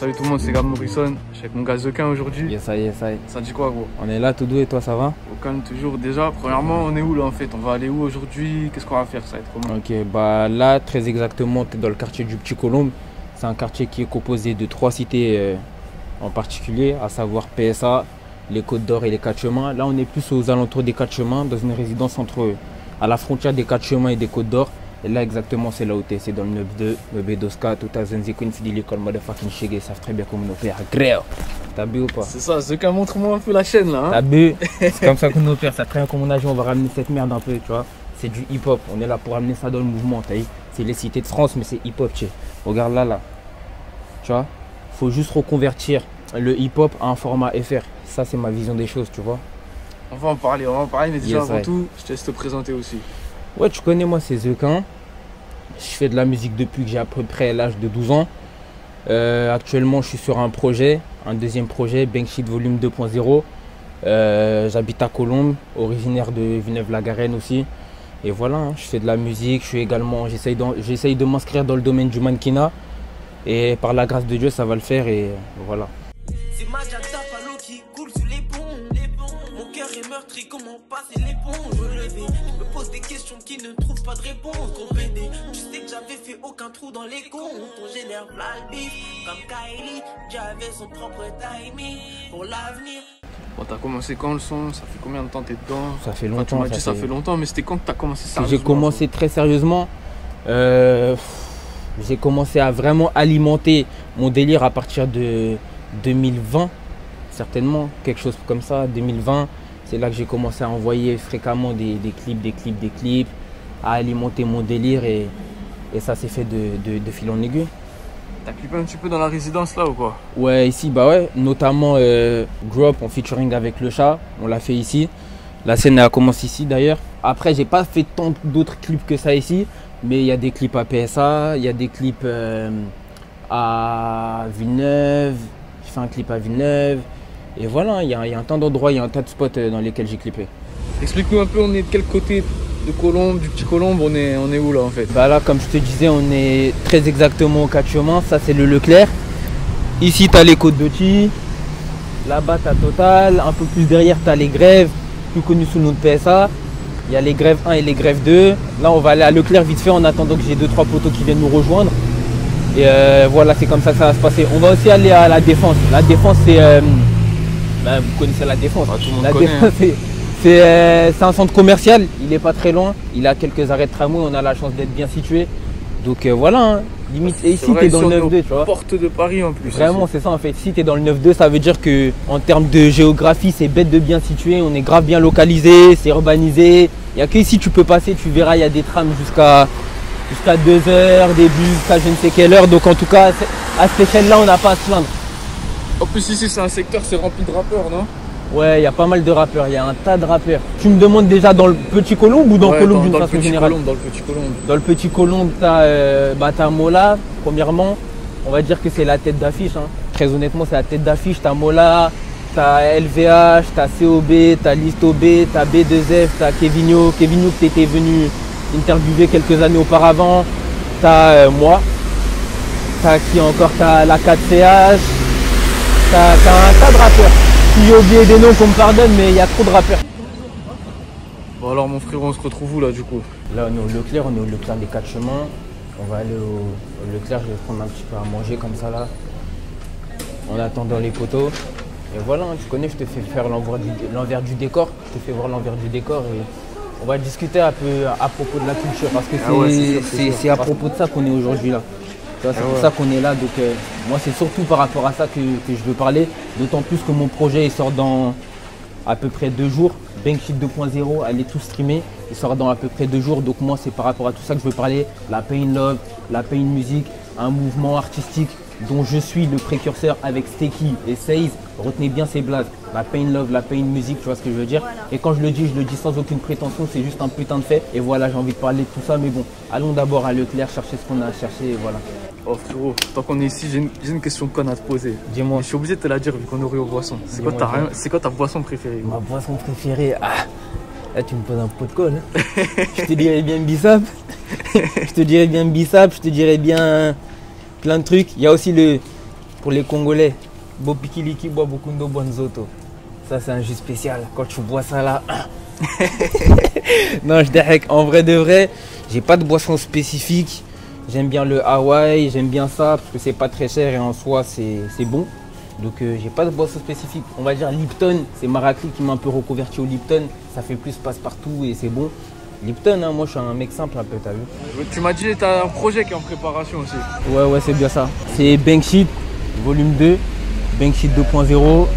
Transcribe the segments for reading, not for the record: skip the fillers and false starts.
Salut tout le monde, c'est Gab Morrison. Je suis avec mon gars Zequin aujourd'hui. Yes, ça y est. Ça dit quoi gros? On est là tout doux et toi ça va? Au calme toujours. Déjà, premièrement, on est où là en fait? On va aller où aujourd'hui? Qu'est-ce qu'on va faire? Ça va être comment? Ok, bah là très exactement, tu es dans le quartier du Petit Colombe. C'est un quartier qui est composé de 3 cités en particulier, à savoir PSA, les Côtes d'Or et les 4 Chemins. Là on est plus aux alentours des 4 Chemins, dans une résidence à la frontière des 4 Chemins et des Côtes d'Or. Et là exactement c'est là où t'es, c'est dans le 9-2, le Bedoska, tout à Zenzikun, l'école motherfucking Shege, ils savent très bien comment nous opère. Gréo. T'as bu ou pas? C'est ça, Zequin, montre-moi un peu la chaîne là. Hein. T'as bu? C'est comme ça qu'on nous opère, ça très bien comme on a dit, on va ramener cette merde un peu, tu vois. C'est du hip-hop, on est là pour ramener ça dans le mouvement, t'as vu. C'est les cités de France, mais c'est hip-hop, tu sais. Regarde là. Tu vois, faut juste reconvertir le hip-hop à un format FR. Ça c'est ma vision des choses, tu vois. On va en parler, mais déjà avant tout, je te laisse te présenter aussi. Ouais, tu connais, moi c'est Zequin. Je fais de la musique depuis que j'ai à peu près l'âge de 12 ans. Actuellement, je suis sur un deuxième projet, Bankshit Volume 2.0. J'habite à Colombes, originaire de Villeneuve-la-Garenne aussi. Et voilà, hein, je fais de la musique, j'essaye de m'inscrire dans le domaine du mannequinat. Et par la grâce de Dieu, ça va le faire et voilà. C'est ma Jacta Palo qui coule sous les ponts. Mon cœur est meurtri, comment passer l'éponge? Je me pose des questions qui ne trouvent pas de réponse. Comprenez, tu sais que j'avais fait aucun trou dans les comptes. On génère plein de bif, comme Kylie, j'avais son propre timing pour l'avenir. Bon, t'as commencé quand le son? Ça fait combien de temps t'es dedans? Ça fait longtemps. Enfin, tu m'as dit ça fait longtemps, mais c'était quand que t'as commencé sérieusement? J'ai commencé très sérieusement. J'ai commencé à vraiment alimenter mon délire à partir de 2020, certainement, quelque chose comme ça, 2020. C'est là que j'ai commencé à envoyer fréquemment des clips, à alimenter mon délire et ça s'est fait de fil en aiguille. T'as clippé un petit peu dans la résidence là ou quoi? Ouais, ici, bah ouais, notamment Grow Up en featuring avec Le Chat, on l'a fait ici. La scène a commencé ici d'ailleurs. Après, j'ai pas fait tant d'autres clips que ça ici. Mais il y a des clips à PSA, il y a des clips à Villeneuve, j'ai fait un clip à Villeneuve. Et voilà, il y a un tas d'endroits, il y a un tas de spots dans lesquels j'ai clippé. Explique-nous un peu, on est de quel côté de Colombe, du Petit Colombe, on est où là en fait? Bah là, comme je te disais, on est très exactement au 4 Chemins, ça c'est le Leclerc. Ici, tu as les Côtes d'Oti, là-bas tu as Total, un peu plus derrière tu as les Grèves, plus connus sous le nom de PSA. Il y a les grèves 1 et les grèves 2. Là, on va aller à Leclerc vite fait en attendant que j'ai 2-3 poteaux qui viennent nous rejoindre. Et voilà, c'est comme ça que ça va se passer. On va aussi aller à la Défense. La Défense, c'est... vous connaissez la Défense. Ah, tout le monde la connaît. Défense, c'est un centre commercial. Il n'est pas très loin. Il a quelques arrêts de tramway. On a la chance d'être bien situé. Donc voilà, hein. Limite, et ici tu es dans le 9-2, tu vois. Porte de Paris en plus. Vraiment, c'est ça en fait. Si tu es dans le 9-2, ça veut dire que en termes de géographie, c'est bête de bien situé. On est grave bien localisé, c'est urbanisé. Il n'y a que ici tu peux passer, tu verras, il y a des trams jusqu'à 2h, des bus jusqu'à je ne sais quelle heure. Donc en tout cas, à cette échelle-là, on n'a pas à se plaindre. En plus ici, c'est un secteur, c'est rempli de rappeurs, non? Ouais, il y a pas mal de rappeurs, il y a un tas de rappeurs. Tu me demandes déjà dans le Petit Colombe ou dans Colombe d'une façon générale? Dans le Petit Colombe. Dans le Petit Colombe, t'as Mola, premièrement. On va dire que c'est la tête d'affiche. Hein. Très honnêtement, c'est la tête d'affiche. T'as Mola, t'as LVH, t'as COB, t'as Listo B, t'as B2F, t'as Kevinho. Kevinho que t'étais venu interviewer quelques années auparavant. T'as moi. T'as qui encore? T'as la 4CH. T'as un tas de rappeurs. Si j'ai oublié des noms qu'on me pardonne, mais il y a trop de rappeurs. Bon alors mon frérot, on se retrouve où là du coup? Là on est au Leclerc, on est au Leclerc des 4 Chemins. On va aller au Leclerc, je vais prendre un petit peu à manger comme ça là. En attendant les poteaux. Et voilà, hein, tu connais, je te fais faire l'envers du décor. Je te fais voir l'envers du décor et on va discuter un peu à propos de la culture. Parce que c'est à propos de ça qu'on est aujourd'hui là. C'est pour ça qu'on est là, donc moi c'est surtout par rapport à ça que je veux parler, d'autant plus que mon projet il sort dans à peu près 2 jours, Bankshit 2.0, elle est tout streamée, il sort dans à peu près 2 jours, donc moi c'est par rapport à tout ça que je veux parler, la Pain Love, la Pain Music, un mouvement artistique dont je suis le précurseur avec Stekky et Seize, retenez bien ces blagues, la Pain Love, la Pain Music, tu vois ce que je veux dire. Et quand je le dis sans aucune prétention, c'est juste un putain de fait, et voilà, j'ai envie de parler de tout ça, mais bon, allons d'abord à Leclerc, chercher ce qu'on a à chercher, et voilà. Oh frérot, tant qu'on est ici, j'ai une question conne à te poser. Dis-moi. Je suis obligé de te la dire vu qu'on est aux boissons. C'est quoi ta boisson préférée? Ma boisson préférée, là tu me poses un pot de colle. Hein. Je te dirais bien Bissap. Je te dirais bien Bissap, je te dirais bien plein de trucs. Il y a aussi pour les Congolais, Bopikiliki boit beaucoup de Bonzoto. Ça, c'est un jus spécial. Quand tu bois ça là. Non, je déhèque. En vrai de vrai, j'ai pas de boisson spécifique. J'aime bien le Hawaï, j'aime bien ça parce que c'est pas très cher et en soi c'est bon. Donc j'ai pas de boisson spécifique. On va dire Lipton, c'est Maracli qui m'a un peu reconverti au Lipton. Ça fait plus passe-partout et c'est bon. Lipton, hein, moi je suis un mec simple un peu, t'as vu. Tu m'as dit que tu as un projet qui est en préparation aussi. Ouais, c'est bien ça. C'est Banksheet, volume 2, Banksheet 2.0.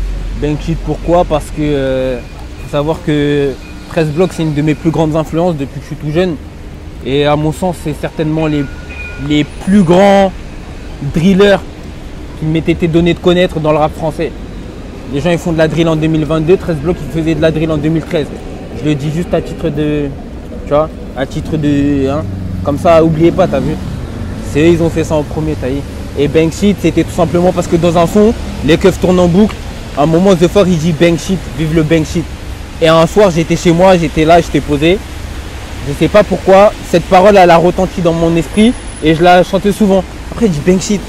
Banksheet pourquoi? Parce que faut savoir que 13 blocs c'est une de mes plus grandes influences depuis que je suis tout jeune. Et à mon sens, c'est certainement les plus grands drillers qui m'étaient été donné de connaître dans le rap français. Les gens ils font de la drill en 2022, 13 blocs ils faisaient de la drill en 2013. Je le dis juste à titre de, tu vois, à titre de, hein, comme ça, oubliez pas, t'as vu. C'est eux, ils ont fait ça en premier, t'as vu. Et Banksheet, c'était tout simplement parce que dans un son, les keufs tournent en boucle. À un moment, The Fort, il dit Banksheet, vive le Banksheet. Et un soir, j'étais chez moi, j'étais là, j'étais posé. Je sais pas pourquoi, cette parole, elle a retenti dans mon esprit et je la chantais souvent. Après, il dit Banksheet.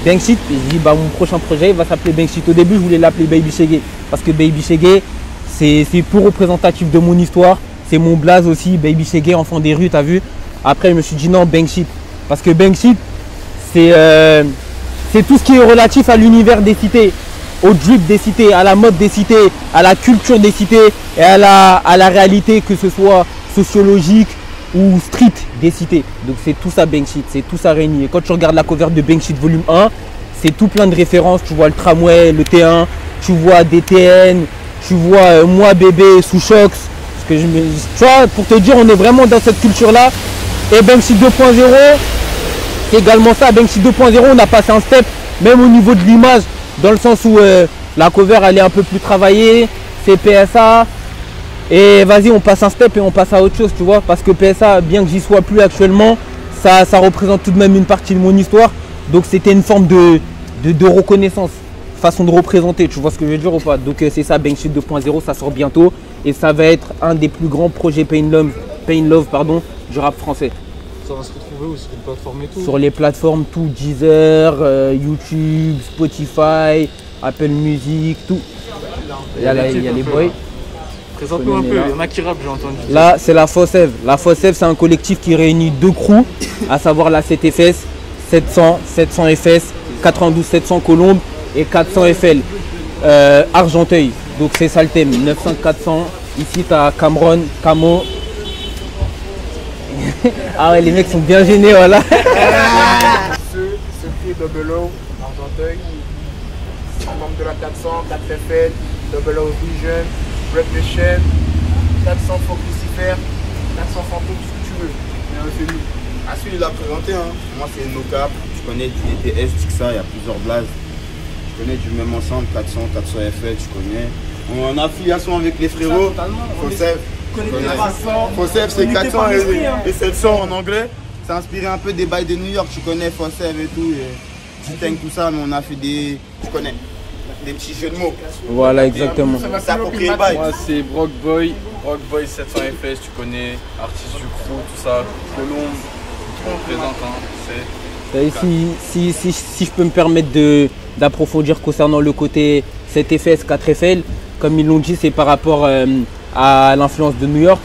Banksheet, et je dis bah mon prochain projet il va s'appeler Banksheet. Au début je voulais l'appeler Baby Shege parce que Baby Shege c'est plus représentatif de mon histoire, c'est mon blaze aussi, Baby Shege, enfant des rues, t'as vu. Après je me suis dit non, Banksheet, parce que Banksheet c'est tout ce qui est relatif à l'univers des cités, au drip des cités, à la mode des cités, à la culture des cités et à la réalité, que ce soit sociologique ou street des cités. Donc c'est tout ça Banksheet, c'est tout ça réuni. Et quand tu regardes la cover de Banksheet volume 1, c'est tout plein de références. Tu vois le tramway, le T1, tu vois DTN, tu vois moi bébé sous Shox. Tu vois, pour te dire, on est vraiment dans cette culture là. Et Banksheet 2.0, c'est également ça. Banksheet 2.0, on a passé un step, même au niveau de l'image, dans le sens où la cover elle est un peu plus travaillée, c'est PSA. Et vas-y, on passe un step et on passe à autre chose, tu vois. Parce que PSA, bien que j'y sois plus actuellement, ça représente tout de même une partie de mon histoire. Donc c'était une forme de reconnaissance, façon de représenter, tu vois ce que je veux dire ou pas. Donc c'est ça, Banksheet 2.0, ça sort bientôt. Et ça va être un des plus grands projets Pain Love, du rap français. Ça va se retrouver aussi sur les plateformes et tout. Sur les plateformes, tout, Deezer, YouTube, Spotify, Apple Music, tout. Il y a les boys. Présente-nous un peu, il y en a qui rappent, j'ai entendu. Là, c'est la Fossev. La Fossev, c'est un collectif qui réunit deux crews, à savoir la 7FS, 700 FS, 92 700 Colombe et 400 FL, Argenteuil. Donc c'est ça le thème, 900 400. Ici, tu as Cameron, Camo. Ah ouais, les mecs sont bien gênés, voilà. Sophie, Double O, Argenteuil, membre de la 400, 4FL, Double O Vision, Break the Chain, 400 Faux Lucifer, 400 Fantômes, ce que tu veux. C'est nous. Ah, celui il l'a présenté, hein. Moi c'est NoCap, je connais du DTS, Tixa, il y a plusieurs blazes. Je connais du même ensemble, 400 FL, je connais. On est en affiliation avec les frérots. Fossev, c'est 400 et 700 en anglais. C'est inspiré un peu des bails de New York, tu connais Fossev et tout, T-Tank, tout ça, mais on a fait des. Tu connais des petits jeux de mots. Voilà, exactement. Ça pour créer le bail. Moi c'est Brock Boy 700 FS, tu connais, artiste du crew, tout ça, Colombe, on présente, Si je peux me permettre d'approfondir concernant le côté 7FS, 4FL, comme ils l'ont dit, c'est par rapport à l'influence de New York,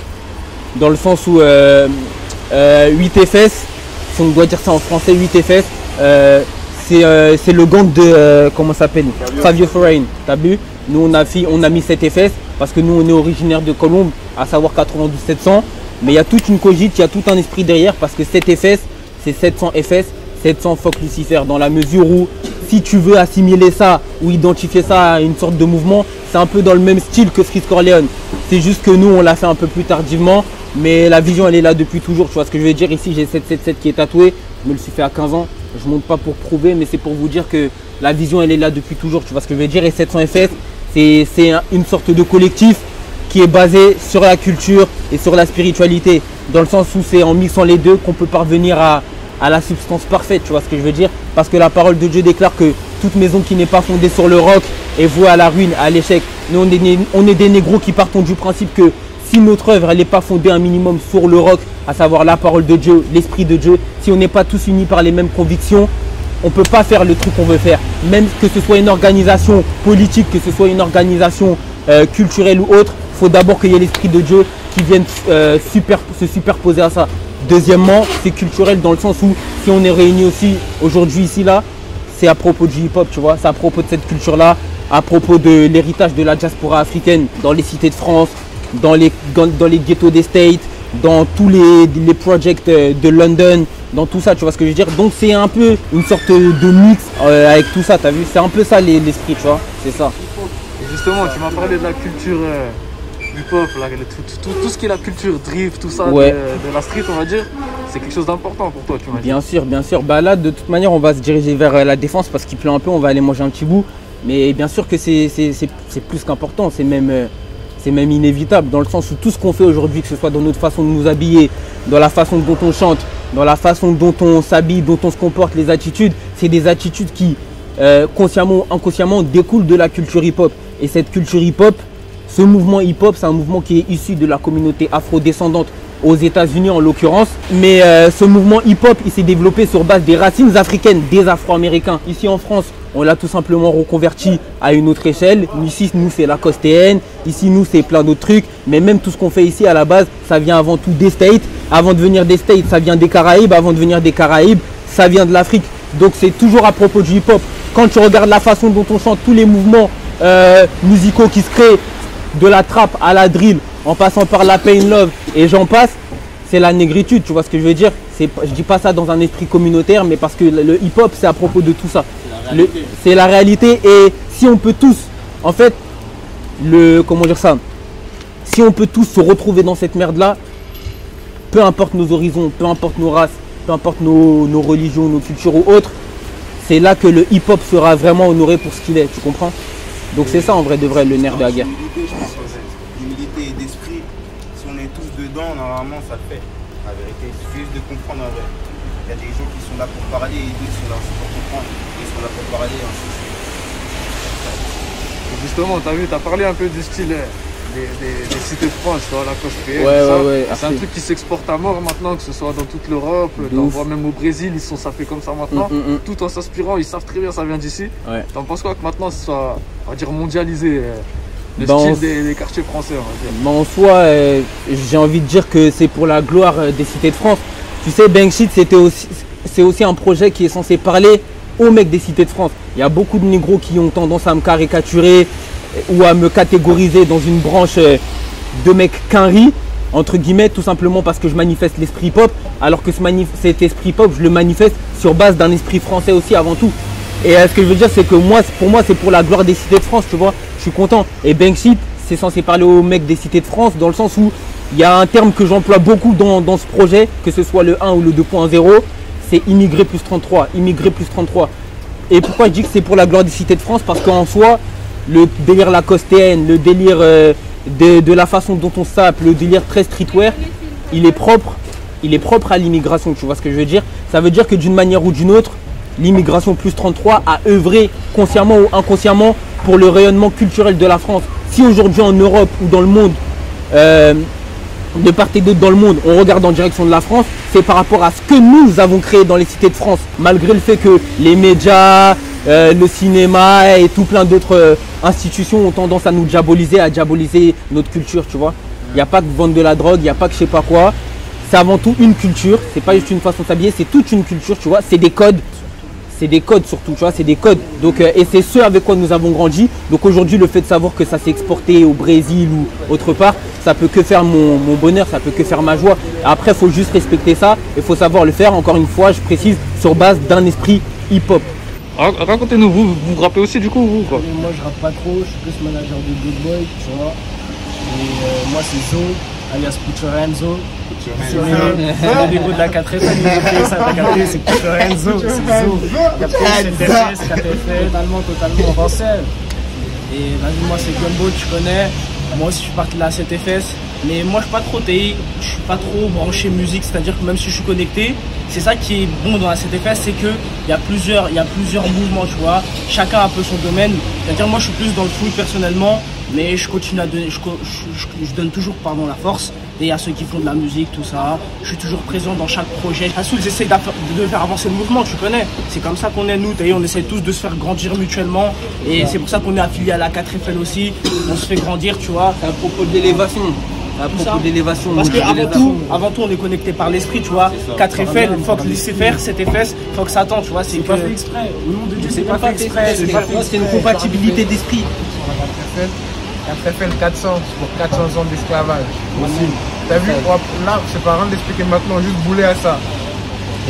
dans le sens où 8FS, si on doit dire ça en français, 8FS, c'est le gang de, comment ça s'appelle, Fabio Foreign, t'as vu. Nous on a mis 7FS parce que nous on est originaire de Colombe, à savoir 92 700, mais il y a toute une cogite, il y a tout un esprit derrière, parce que 7FS, c'est 700 FS, 700 Fuck Lucifer, dans la mesure où si tu veux assimiler ça ou identifier ça à une sorte de mouvement, c'est un peu dans le même style que Freeze Corleone. C'est juste que nous on l'a fait un peu plus tardivement, mais la vision elle est là depuis toujours, tu vois ce que je veux dire. Ici j'ai 777 qui est tatoué, je me le suis fait à 15 ans, je monte pas pour prouver, mais c'est pour vous dire que la vision elle est là depuis toujours, tu vois ce que je veux dire. Et 700 FS, c'est une sorte de collectif qui est basé sur la culture et sur la spiritualité, dans le sens où c'est en mixant les deux qu'on peut parvenir à la substance parfaite, tu vois ce que je veux dire. Parce que la parole de Dieu déclare que toute maison qui n'est pas fondée sur le roc est vouée à la ruine, à l'échec. Nous on est des négros qui partons du principe que si notre œuvre elle n'est pas fondée un minimum sur le roc, à savoir la parole de Dieu, l'esprit de Dieu, si on n'est pas tous unis par les mêmes convictions, on ne peut pas faire le truc qu'on veut faire. Même que ce soit une organisation politique, que ce soit une organisation culturelle ou autre, il faut d'abord qu'il y ait l'Esprit de Dieu qui vienne se superposer à ça. Deuxièmement, c'est culturel dans le sens où si on est réunis aussi aujourd'hui ici là, c'est à propos du hip-hop, tu vois, c'est à propos de cette culture-là, à propos de l'héritage de la diaspora africaine dans les cités de France, dans les ghettos des States, dans tous les projects de London, dans tout ça, tu vois ce que je veux dire. Donc c'est un peu une sorte de mix avec tout ça, t'as vu, c'est un peu ça l'esprit, tu vois, c'est ça. Et justement, tu m'as parlé de la culture hip-hop, tout ce qui est la culture drift, tout ça, ouais. de la street, on va dire, c'est quelque chose d'important pour toi, tu m'as dit. Bien sûr, bien sûr. Bah là, de toute manière, on va se diriger vers la défense parce qu'il pleut un peu, on va aller manger un petit bout. Mais bien sûr que c'est plus qu'important, c'est même inévitable dans le sens où tout ce qu'on fait aujourd'hui, que ce soit dans notre façon de nous habiller, dans la façon dont on chante, dans la façon dont on s'habille, dont on se comporte, les attitudes, c'est des attitudes qui, consciemment ou inconsciemment, découlent de la culture hip-hop. Et cette culture hip-hop, ce mouvement hip-hop, c'est un mouvement qui est issu de la communauté afro-descendante aux États-Unis en l'occurrence. Mais ce mouvement hip-hop, il s'est développé sur base des racines africaines des Afro-Américains. Ici en France, on l'a tout simplement reconverti à une autre échelle. Ici, nous, c'est la costéenne. Ici, nous, c'est plein d'autres trucs. Mais même tout ce qu'on fait ici, à la base, ça vient avant tout des States. Avant de venir des States, ça vient des Caraïbes. Avant de venir des Caraïbes, ça vient de l'Afrique. Donc, c'est toujours à propos du hip-hop. Quand tu regardes la façon dont on chante, tous les mouvements musicaux qui se créent, de la trap à la drill, en passant par la pain love et j'en passe, c'est la négritude, tu vois ce que je veux dire. Je dis pas ça dans un esprit communautaire, mais parce que le hip-hop, c'est à propos de tout ça. C'est la réalité. Et si on peut tous, en fait, comment dire ça, si on peut tous se retrouver dans cette merde-là, peu importe nos horizons, peu importe nos races, peu importe nos religions, nos cultures ou autres, c'est là que le hip-hop sera vraiment honoré pour ce qu'il est, tu comprends? Donc c'est ça en vrai de vrai le nerf de la guerre. L'humilité d'esprit, si on est tous dedans, normalement ça le fait. La vérité, il suffit juste de comprendre en vrai. Il y a des gens qui sont là pour parler et d'autres sont là pour comprendre. Ils sont là pour parler. Et justement, tu as vu, tu as parlé un peu du style des cités de France, la cosplay, ouais, c'est un truc qui s'exporte à mort maintenant, que ce soit dans toute l'Europe, t'en vois même au Brésil, ça fait comme ça maintenant, tout en s'inspirant, ils savent très bien ça vient d'ici. Ouais. T'en penses quoi que maintenant ce soit, on va dire, mondialisé, le style des quartiers français, on va dire. En soi, j'ai envie de dire que c'est pour la gloire des cités de France. Tu sais, Bankshit, c'est aussi un projet qui est censé parler aux mecs des cités de France. Il y a beaucoup de négros qui ont tendance à me caricaturer ou à me catégoriser dans une branche de mecs quinri, entre guillemets, tout simplement parce que je manifeste l'esprit hip-hop, alors que cet esprit hip-hop, je le manifeste sur base d'un esprit français aussi avant tout. Et ce que je veux dire, c'est que pour moi, c'est pour la gloire des cités de France, tu vois, je suis content. Et Bankshit, c'est censé parler aux mecs des cités de France, dans le sens où il y a un terme que j'emploie beaucoup dans ce projet, que ce soit le 1 ou le 2.0, c'est immigré plus 33, immigré plus 33. Et pourquoi je dis que c'est pour la gloire des cités de France? Parce qu'en soi, le délire lacostéenne, le délire de la façon dont on s'appe, le délire très streetwear, il est propre à l'immigration, tu vois ce que je veux dire? Ça veut dire que d'une manière ou d'une autre, l'immigration plus 33 a œuvré consciemment ou inconsciemment pour le rayonnement culturel de la France. Si aujourd'hui en Europe ou dans le monde, de part et d'autre dans le monde, on regarde en direction de la France, c'est par rapport à ce que nous avons créé dans les cités de France, malgré le fait que les médias, le cinéma et tout plein d'autres institutions ont tendance à nous diaboliser, à diaboliser notre culture, tu vois. Il n'y a pas que vendre de la drogue, il n'y a pas que je sais pas quoi. C'est avant tout une culture, c'est pas juste une façon de s'habiller, c'est toute une culture, tu vois. C'est des codes. C'est des codes surtout, tu vois, c'est des codes. Donc, et c'est ce avec quoi nous avons grandi. Donc aujourd'hui, le fait de savoir que ça s'est exporté au Brésil ou autre part, ça peut que faire mon bonheur, ça peut que faire ma joie. Après, il faut juste respecter ça, il faut savoir le faire, encore une fois, je précise, sur base d'un esprit hip-hop. Racontez-nous, vous rappez aussi du coup, vous quoi? Moi je rappe pas trop, je suis plus manager de Good Boy, tu vois. Et moi c'est Zo, alias Puchorenzo. C'est le dégo de la 4F, ça t'as capté, c'est Puchorenzo, c'est Zo. Capté, c'est DFS, KTF, totalement français. Et vas-y, moi c'est Gumbo, tu connais. Moi aussi je suis parti de la 7FS. Mais moi je suis pas trop TI, je suis pas trop branché musique, c'est-à-dire que même si je suis connecté, c'est ça qui est bon dans la 7FS, c'est que il y a plusieurs mouvements, tu vois, chacun a un peu son domaine. C'est-à-dire moi je suis plus dans le foot personnellement, mais je continue à donner, je donne toujours la force et il y a ceux qui font de la musique, tout ça. Je suis toujours présent dans chaque projet. Assoul, j'essaie de faire avancer le mouvement, tu connais. C'est comme ça qu'on est, nous. On essaie tous de se faire grandir mutuellement. Et c'est pour ça qu'on est affilié à la 4FL aussi. On se fait grandir, tu vois. C'est à propos de l'élévation. À propos d'élévation. Parce qu'avant tout, on est connecté par l'esprit, tu vois. 4FL, il faut que laisser faire, 7FS, il faut que ça attend, tu vois. C'est pas fait exprès. Au nom de Dieu, c'est pas fait exprès. C'est une compatibilité d'esprit. 4FL 400, pour 400 ans d'esclavage aussi. T'as vu, là, c'est pas rien d'expliquer maintenant, juste bouler à ça.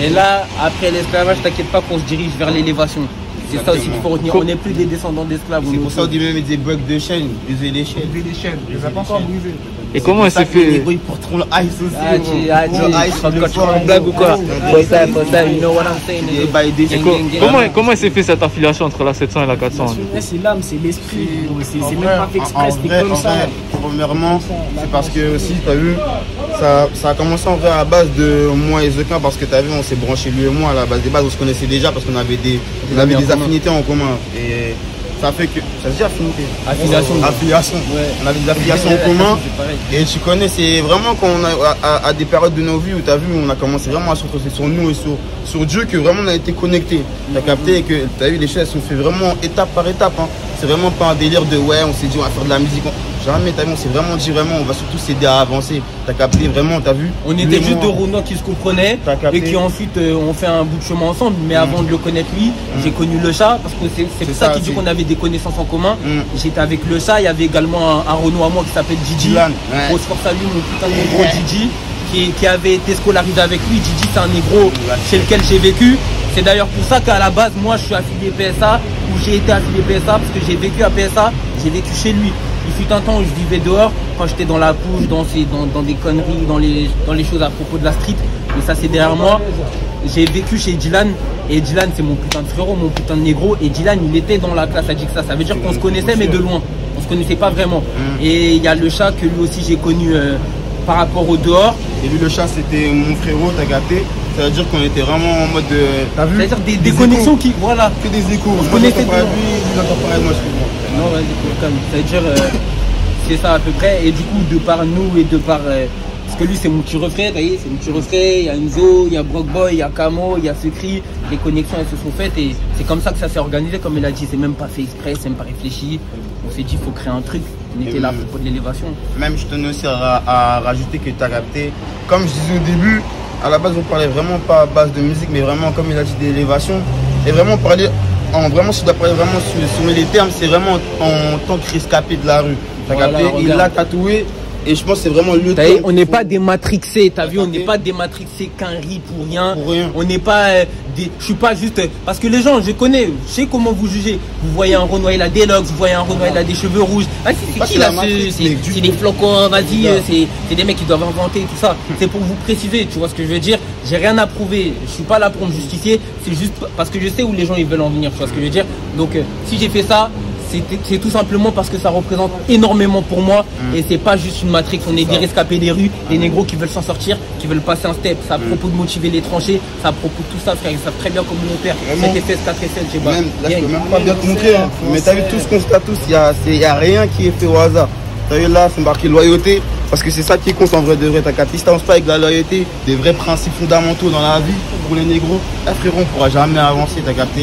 Et là, après l'esclavage, t'inquiète pas qu'on se dirige vers l'élévation. C'est ça aussi qu'il faut retenir. On n'est plus des descendants d'esclaves. C'est pour ça qu'on dit même des bugs de chaîne, briser les chaînes. Briser les chaînes, ils les a pas encore brisés. Et comment elle s'est fait? Ils porteront le ice aussi. Quand tu prends une blague ou quoi? You know what I'm saying. Comment elle s'est fait cette affiliation entre la 700 et la 400? C'est l'âme, c'est l'esprit. C'est même pas fait exprès, c'était comme ça. Premièrement, c'est parce que aussi, t'as vu, ça a commencé en vrai à la base de moi et Zekin, parce que t'as vu, on s'est branché lui et moi à la base des bases, on se connaissait déjà parce qu'on avait des affinités en commun. Et ça fait que. Ça se dit affinité. Affiliation. Ouais. On avait des affiliations en commun. Et tu connais, c'est vraiment quand on a à des périodes de nos vies où tu as vu, on a commencé vraiment à se retrouver sur nous et sur Dieu, que vraiment on a été connectés. Tu as capté que tu as vu, les choses sont faites vraiment étape par étape. Hein. C'est vraiment pas un délire de ouais, on s'est dit on va faire de la musique. Jamais, t'as vu, on s'est vraiment dit vraiment, on va surtout s'aider à avancer. T'as capté vraiment, t'as vu? On était juste deux Renois qui se comprenaient et qui ensuite ont fait un bout de chemin ensemble. Mais avant de le connaître lui, j'ai connu le chat parce que c'est pour ça qu'il dit qu'on avait des connaissances en commun. J'étais avec le chat, il y avait également un Renois à moi qui s'appelle Didi. Grosse force à lui, mon putain de négro Didi, qui avait été scolarisé avec lui. Didi, c'est un négro chez lequel j'ai vécu. C'est d'ailleurs pour ça qu'à la base, moi, je suis affilié PSA, ou j'ai été affilié PSA parce que j'ai vécu à PSA, j'ai vécu chez lui. Il fut un temps où je vivais dehors, quand j'étais dans la pouche, dans des conneries, dans les choses à propos de la street. Et ça, c'est derrière moi. J'ai vécu chez Dylan, et Dylan, c'est mon putain de frérot, mon putain de négro. Et Dylan, il était dans la classe à Dixa. Ça veut dire qu'on se connaissait, mais de loin. On se connaissait pas vraiment. Et il y a le chat que lui aussi, j'ai connu par rapport au dehors. Et lui, le chat, c'était mon frérot, t'as gâté. Ça veut dire qu'on était vraiment en mode de. T'as vu? C'est-à-dire des connexions qui. Voilà. Que des échos. On se connaissait pas lui, il entend pas moi, je comprends. Non, vas-y, comme. Ça veut dire. C'est ça à peu près. Et du coup, de par nous et de par. Parce que lui, c'est mon petit refrain, vous voyez, c'est mon petit refrain. Il y a Enzo, il y a Brock Boy, il y a Camo, il y a Secret. Les connexions, elles se sont faites et c'est comme ça que ça s'est organisé. Comme il a dit, c'est même pas fait exprès, c'est même pas réfléchi. On s'est dit, il faut créer un truc. On était là pour de l'élévation. Même, je tenais aussi à rajouter que tu as capté. Comme je disais au début, à la base, on parlait vraiment pas à base de musique, mais vraiment, comme il a dit, d'élévation. Et vraiment, parler. Vraiment, si je dois parler vraiment sur les termes, c'est vraiment en tant que rescapé de la rue. T'as capté, il l'a tatoué. Et je pense que c'est vraiment le temps. On n'est pas des matrixés, t'as vu, on n'est pas des matrixés qu'un riz pour rien. On n'est pas des. Je suis pas juste. Parce que les gens, je connais, je sais comment vous jugez. Vous voyez un Renoir, il a des locks, vous voyez un Renoir, il a des cheveux rouges. Ah, c'est qui là? C'est des flocons, vas-y, c'est des mecs qui doivent inventer tout ça. C'est pour vous préciser, tu vois ce que je veux dire? J'ai rien à prouver, je suis pas là pour me justifier, c'est juste parce que je sais où les gens ils veulent en venir, tu vois ce que je veux dire? Donc si j'ai fait ça, c'est tout simplement parce que ça représente énormément pour moi et c'est pas juste une matrix, on est des rescapés des rues, des négros qui veulent s'en sortir, qui veulent passer un step, c'est à propos de motiver les tranchées, c'est à propos de tout ça frère, ils savent très bien comment on opère, cet effet 4FL, j'ai pas. Même, là, je peux même pas bien te montrer, hein. Mais t'as vu tout ce qu'on constate tous, il y a rien qui est fait au hasard. T'as vu là, c'est marqué loyauté, parce que c'est ça qui compte en vrai de vrai. T'as capté, si t'avances pas avec la loyauté, des vrais principes fondamentaux dans la vie pour les négros, là frérot, on pourra jamais avancer, t'as capté.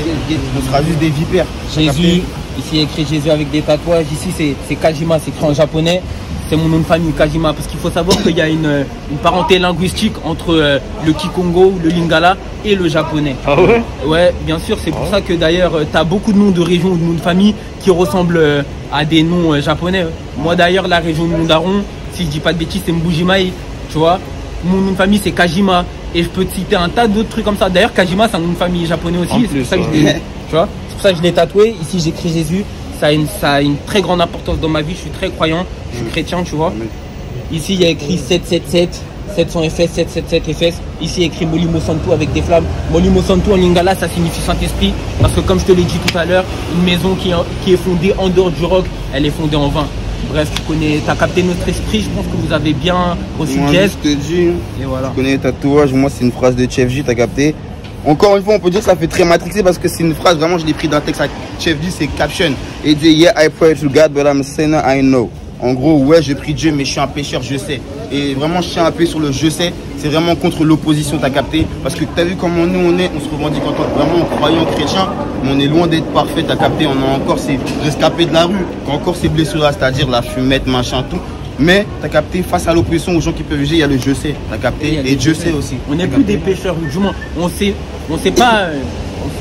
On sera juste des vipères. Jésus, ici il y a écrit Jésus avec des tatouages, ici c'est Kajima, c'est écrit en japonais. C'est mon nom de famille, Kajima, parce qu'il faut savoir qu'il y a une parenté linguistique entre le Kikongo, le Lingala et le japonais. Ah ouais? Ouais, bien sûr, c'est pour ça que d'ailleurs, tu as beaucoup de noms de régions ou de noms de famille qui ressemblent à des noms japonais. Moi d'ailleurs, la région de Mondaron, si je dis pas de bêtises, c'est Mbujimai, tu vois. Mon nom de famille, c'est Kajima. Et je peux te citer un tas d'autres trucs comme ça. D'ailleurs, Kajima, c'est un nom de famille japonais aussi, c'est pour ça que je l'ai, tu vois. C'est pour ça que je l'ai tatoué. Ici, j'écris Jésus. Ça a une très grande importance dans ma vie, je suis très croyant, je suis chrétien, tu vois. Ici, il y a écrit 777, 700 FS, 777 FS. Ici, il y a écrit Molimo Santo avec des flammes. Molimo Santo en lingala, ça signifie Saint-Esprit. Parce que comme je te l'ai dit tout à l'heure, une maison qui est fondée en dehors du rock, elle est fondée en vin. Bref, tu as capté notre esprit, je pense que vous avez bien reçu le geste. Je te dis, et voilà. Tu connais les tatouages, moi c'est une phrase de Chef J, t'as capté. Encore une fois, on peut dire que ça fait très matrixé parce que c'est une phrase, vraiment, je l'ai pris d'un texte à Chef J, c'est caption. Et il dit, yeah, I pray to God, but I'm a sinner, I know. En gros, ouais, j'ai pris Dieu, mais je suis un pécheur, je sais. Et vraiment, je tiens à appuyer sur le je sais. C'est vraiment contre l'opposition, t'as capté. Parce que t'as vu comment nous on est, on se revendique en tant que vraiment croyants chrétiens, mais on est loin d'être parfait, t'as capté. On a encore ces rescapés de la rue, encore ces blessures-là, c'est-à-dire la fumette, machin, tout. Mais t'as capté, face à l'oppression, aux gens qui peuvent juger, il y a le je sais, t'as capté. Et Dieu sait aussi. On n'est plus des pécheurs, ou du moins, on sait pas.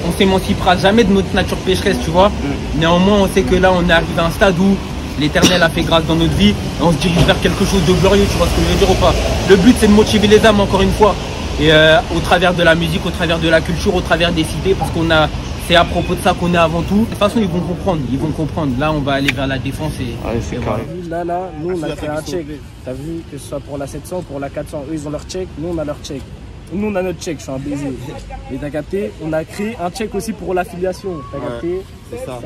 On s'émancipera jamais de notre nature pécheresse, tu vois. Néanmoins, on sait que là, on est arrivé à un stade où l'Éternel a fait grâce dans notre vie et on se dirige vers quelque chose de glorieux, tu vois ce que je veux dire ou pas. Le but, c'est de motiver les âmes, encore une fois, et au travers de la musique, au travers de la culture, au travers des cités, parce qu'on a, c'est à propos de ça qu'on est avant tout. De toute façon, ils vont comprendre. Là, on va aller vers la défense et c'est carré. Là, nous, on a fait un check. T'as vu, que ce soit pour la 700, pour la 400, eux, ils ont leur check, nous, on a leur check. Nous, on a notre check, je suis un baiser. Et t'as capté, on a créé un check aussi pour l'affiliation. T'as capté? C'est ça.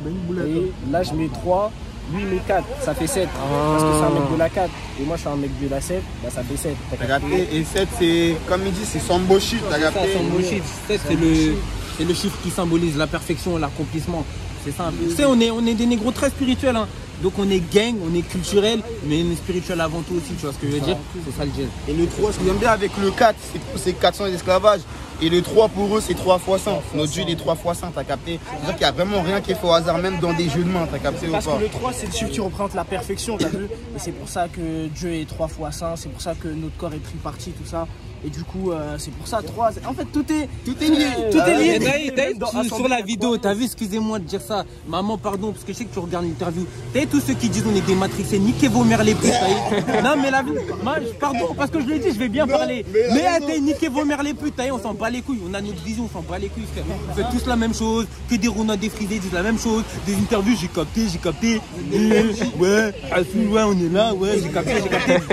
Et là, je mets 3, lui, il met 4. Ça fait 7. Parce que c'est un mec de la 4. Et moi, je suis un mec de la 7. Bah, ça fait 7. T'as capté? Et 7, c'est, comme il dit, c'est Sambo shit. T'as capté? C'est le chiffre qui symbolise la perfection, l'accomplissement. C'est simple. Tu sais, on est des négros très spirituels. Hein. Donc on est gang, on est culturel, mais on est spirituel avant tout aussi, tu vois ce que je veux dire? C'est ça le jazz. Et le 3, ce que j'aime bien avec le 4, c'est 400 d'esclavage. Et le 3 pour eux, c'est 3 fois 100. Notre Dieu, il est 3 fois 100, t'as capté? C'est-à-dire qu'il n'y a vraiment rien qui est fait au hasard, même dans des jeux de main, t'as capté ou pas? Parce que le 3, c'est le chiffre qui représente la perfection, t'as vu? Et c'est pour ça que Dieu est 3 fois 100, c'est pour ça que notre corps est triparti, tout ça. Et du coup, c'est pour ça 3. En fait, tout est lié. Tout est lié. Sur la vidéo, t'as vu, excusez-moi de dire ça. Maman, pardon, parce que je sais que tu regardes l'interview. T'as vu tous ceux qui disent on est des matrixés, niquez vos mères les putes. Non, mais la vie, pardon, parce que je l'ai dit, je vais bien parler. Mais t'as niquez vos mères les putes, on s'en bat les couilles. On a notre vision, on s'en bat les couilles, frère. Vous faites tous la même chose, que des ronds défrisés disent la même chose. Des interviews, j'ai capté. Ouais, Hassoul, ouais, on est là, ouais, j'ai capté.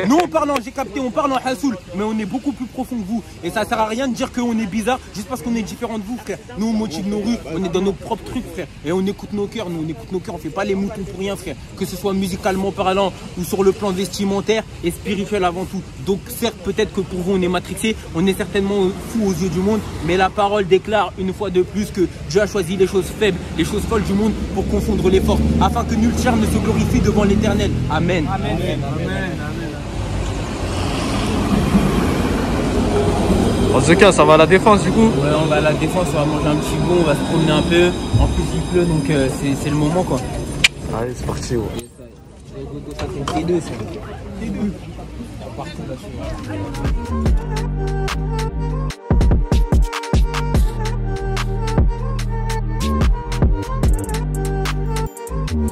Nous, on parle en Hassoul, mais on est beaucoup plus profond que vous. Et ça sert à rien de dire qu'on est bizarre juste parce qu'on est différent de vous, frère. Nous, on motive nos rues, on est dans nos propres trucs, frère. Et on écoute nos cœurs, on fait pas les moutons pour rien, frère. Que ce soit musicalement parlant ou sur le plan vestimentaire et spirituel avant tout. Donc, certes, peut-être que pour vous, on est matrixé, on est certainement fou aux yeux du monde, mais la parole déclare une fois de plus que Dieu a choisi les choses faibles, les choses folles du monde pour confondre les forces, afin que nul chair ne se glorifie devant l'Éternel. Amen. En tout cas, ça va à la défense du coup? Ouais, on va à la défense, on va manger un petit bon, on va se promener un peu. En plus, il pleut, donc c'est le moment quoi. Allez, c'est parti. Ouais. Ça, c'est le T2, c'est le T2. Partout là-dessus.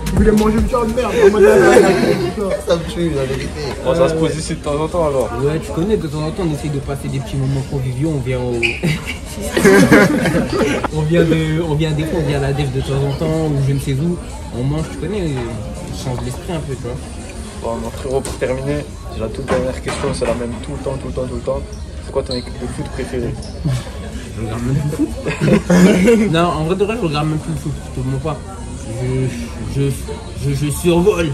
Je voulais manger une de merde. Ça me tue, la vérité. Bon, ça se pose ici de temps en temps alors. Ouais, tu connais, de temps en temps, on essaye de passer des petits moments conviviaux. On vient au. on vient des fois, on vient à la def de temps en temps, ou je ne sais où. On mange, tu connais, on change l'esprit un peu, tu vois. Bon, mon frérot, pour terminer, j'ai la toute dernière question, c'est la même tout le temps. C'est quoi ton équipe de foot préférée? Je regarde même plus le foot. Non, en vrai de vrai, je regarde même plus le foot, je te mens pas. Je survole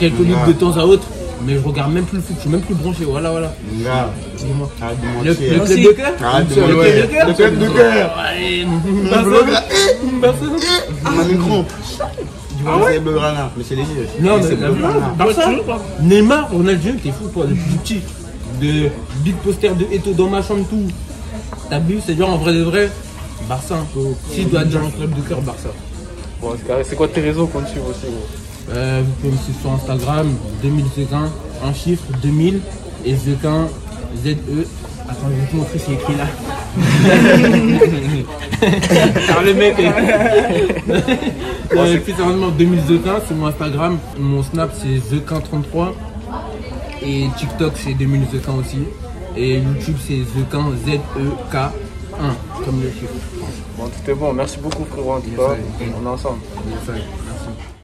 quelques ligues de temps à autre, mais je regarde même plus le foot, je suis même plus branché, voilà. Dis-moi. Le club de cœur? Le club de cœur. Macron. C'est Blaugrana, mais c'est les yeux. Non, mais Neymar, Ronaldinho, t'es fou toi, depuis petit. De big poster de Eto'o dans ma chambre, tout. T'as vu, c'est genre en vrai de vrai, Barça un peu. Si je dois dire un club de cœur, Barça. Bon, c'est quoi tes réseaux qu'on te suit aussi gros? Vous pouvez me suivre sur Instagram, 2000zequin, un chiffre, 2000, et zequin, ZE. Attends, je vais te montrer, c'est écrit là. Car le mec est... plus sérieusement, 20zequin, c'est mon Instagram. Mon Snap, c'est zequin33. Et TikTok, c'est 20zequin aussi. Et YouTube, c'est zequin, ZEK1, comme le chiffre. Bon, tout est bon. Merci beaucoup, frérot, en tout cas. On est ensemble. Yes,